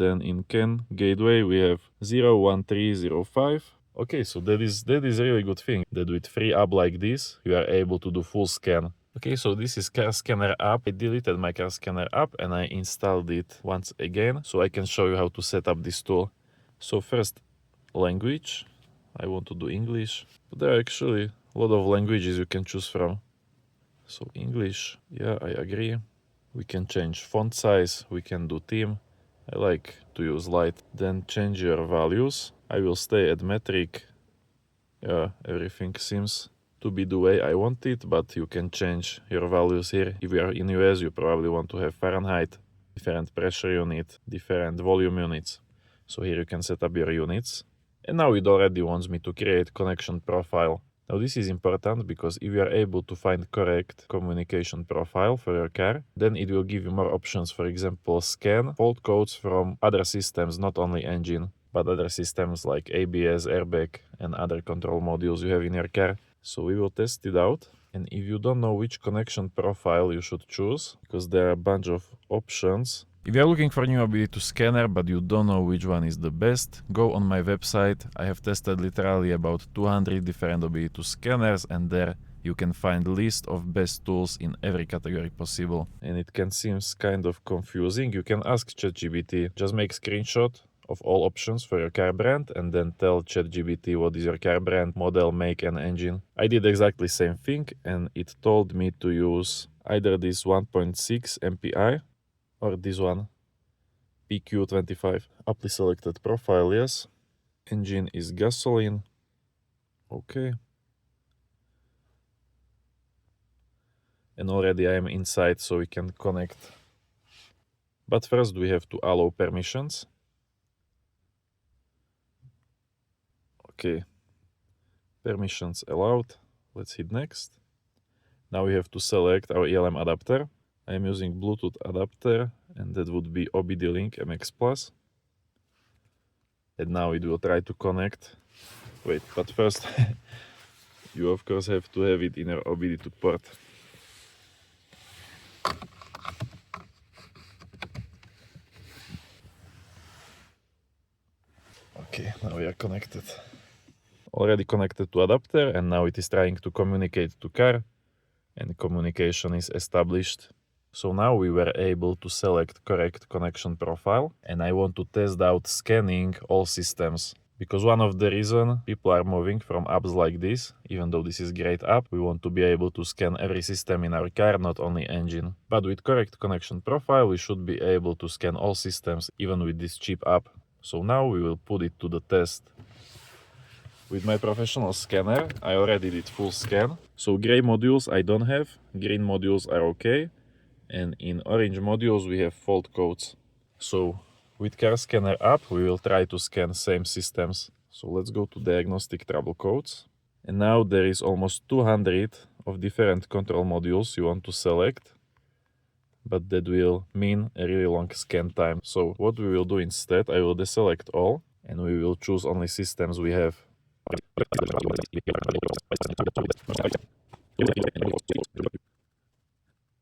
then in CAN gateway we have 01305. Okay, so that is a really good thing, that with free app like this, you are able to do full scan. Okay, so this is Car Scanner app. I deleted my Car Scanner app and I installed it once again, so I can show you how to set up this tool. So first, language. I want to do English. But there are actually a lot of languages you can choose from. So English, yeah, I agree. We can change font size, we can do theme. I like to use light. Then change your values. I will stay at metric. Yeah, everything seems to be the way I want it, but you can change your values here. If you are in US, you probably want to have Fahrenheit, different pressure unit, different volume units. So here you can set up your units. And now it already wants me to create connection profile. Now this is important because if you are able to find correct communication profile for your car, then it will give you more options. For example, scan fault codes from other systems, not only engine, but other systems like ABS, airbag, and other control modules you have in your car. So we will test it out. And if you don't know which connection profile you should choose, because there are a bunch of options. If you are looking for a new OBD2 scanner but you don't know which one is the best, go on my website. I have tested literally about 200 different OBD2 scanners, and there you can find a list of best tools in every category possible. And it can seem kind of confusing. You can ask ChatGPT, just make screenshot of all options for your car brand and then tell ChatGPT what is your car brand, model, make and engine. I did exactly the same thing and it told me to use either this 1.6 MPI or this one, PQ25. Apply selected profile, yes. Engine is gasoline. Okay. And already I am inside, so we can connect. But first we have to allow permissions. Okay. Permissions allowed. Let's hit next. Now we have to select our ELM adapter. I am using Bluetooth adapter, and that would be OBD Link MX Plus. And now it will try to connect. Wait, but first you of course have to have it in your OBD2 port. Okay, now we are connected. Already connected to adapter, and now it is trying to communicate to car, and communication is established. So now we were able to select correct connection profile, and I want to test out scanning all systems. Because one of the reasons people are moving from apps like this, even though this is great app, we want to be able to scan every system in our car, not only engine. But with correct connection profile, we should be able to scan all systems, even with this cheap app. So now we will put it to the test. With my professional scanner, I already did full scan. So gray modules I don't have, green modules are okay. And in orange modules we have fault codes. So with Car Scanner app we will try to scan same systems. So let's go to diagnostic trouble codes. And now there is almost 200 of different control modules you want to select. But that will mean a really long scan time. So what we will do instead, I will deselect all and we will choose only systems we have.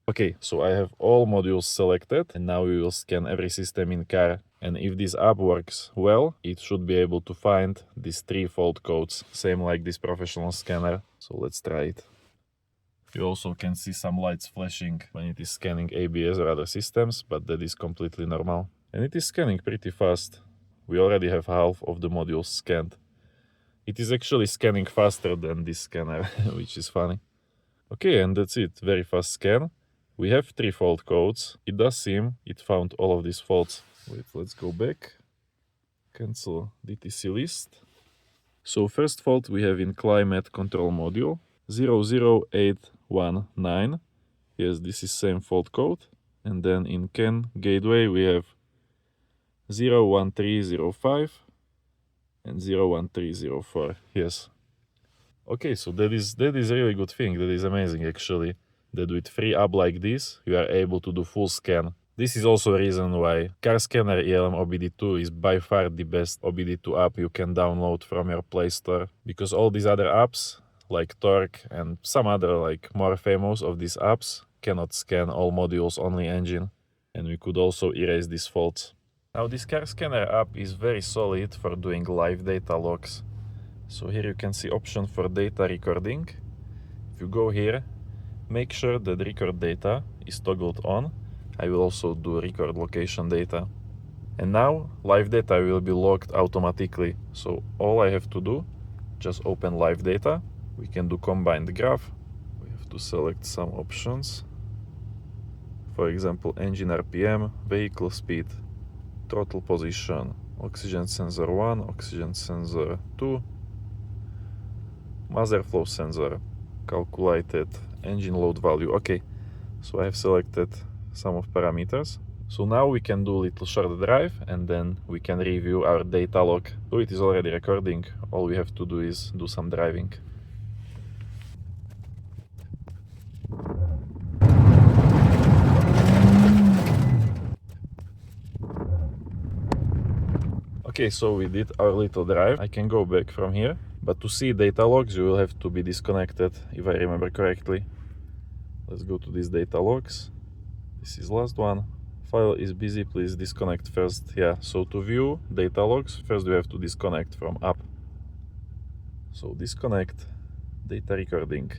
Okay, so I have all modules selected and now we will scan every system in car. And if this app works well, it should be able to find these 3 fault codes, same like this professional scanner. So let's try it. You also can see some lights flashing when it is scanning ABS or other systems, but that is completely normal. And it is scanning pretty fast. We already have half of the modules scanned. It is actually scanning faster than this scanner, which is funny. Okay, and that's it. Very fast scan. We have 3 fault codes. It does seem it found all of these faults. Wait, let's go back. Cancel DTC list. So first fault we have in climate control module 00819. Yes, this is same fault code. And then in CAN gateway we have 01305 and 01304. Yes. Okay, so that is really good thing. That is amazing actually. That with free app like this, you are able to do full scan. This is also a reason why Car Scanner ELM OBD2 is by far the best OBD2 app you can download from your Play Store. Because all these other apps, like Torque and some other like more famous of these apps, cannot scan all modules, only engine. And we could also erase these faults. Now this car scanner app is very solid for doing live data logs. So here you can see option for data recording. If you go here, make sure that record data is toggled on. I will also do record location data. And now live data will be logged automatically. So all I have to do, just open live data. We can do combined graph. We have to select some options. For example, engine RPM, vehicle speed, throttle position, oxygen sensor 1, oxygen sensor 2, mass airflow sensor, calculated engine load value. Okay, so I have selected some of parameters. So now we can do a little short drive and then we can review our data log. So it is already recording. All we have to do is do some driving. Okay, so we did our little drive. I can go back from here, but to see data logs you will have to be disconnected, if I remember correctly. Let's go to these data logs. This is last one. File is busy, please disconnect first. Yeah, so to view data logs, first we have to disconnect from app. So disconnect, data recording.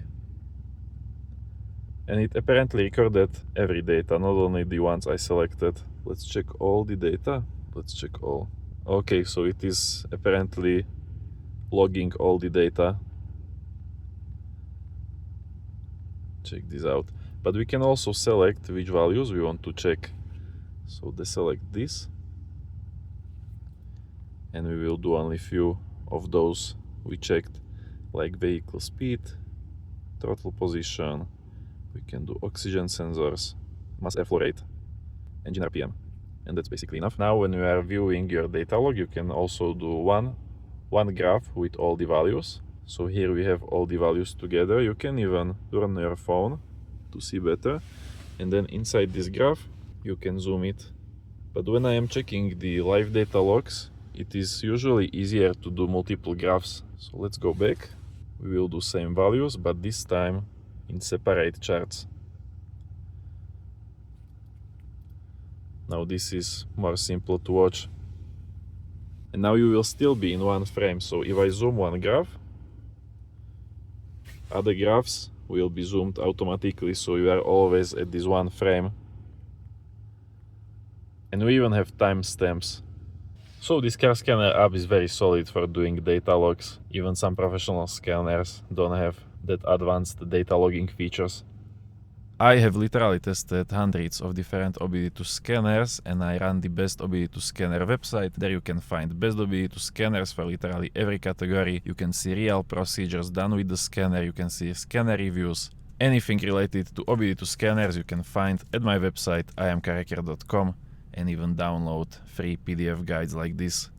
And it apparently recorded every data, not only the ones I selected. Let's check all the data. Let's check all. Okay, so it is apparently logging all the data. Check this out. But we can also select which values we want to check. So deselect this. And we will do only few of those we checked, like vehicle speed, throttle position. We can do oxygen sensors, mass airflow rate, engine RPM. And that's basically enough. Now when you are viewing your data log, you can also do one graph with all the values. So here we have all the values together. You can even turn your phone to see better. And then inside this graph, you can zoom it. But when I am checking the live data logs, it is usually easier to do multiple graphs. So let's go back. We will do same values, but this time in separate charts. Now this is more simple to watch. And now you will still be in one frame. So if I zoom one graph, other graphs will be zoomed automatically, so you are always at this one frame. And we even have timestamps. So this car scanner app is very solid for doing data logs. Even some professional scanners don't have that advanced data logging features. I have literally tested hundreds of different OBD2 scanners and I run the best OBD2 scanner website. There you can find best OBD2 scanners for literally every category. You can see real procedures done with the scanner. You can see scanner reviews. Anything related to OBD2 scanners you can find at my website iamcarhacker.com and even download free PDF guides like this.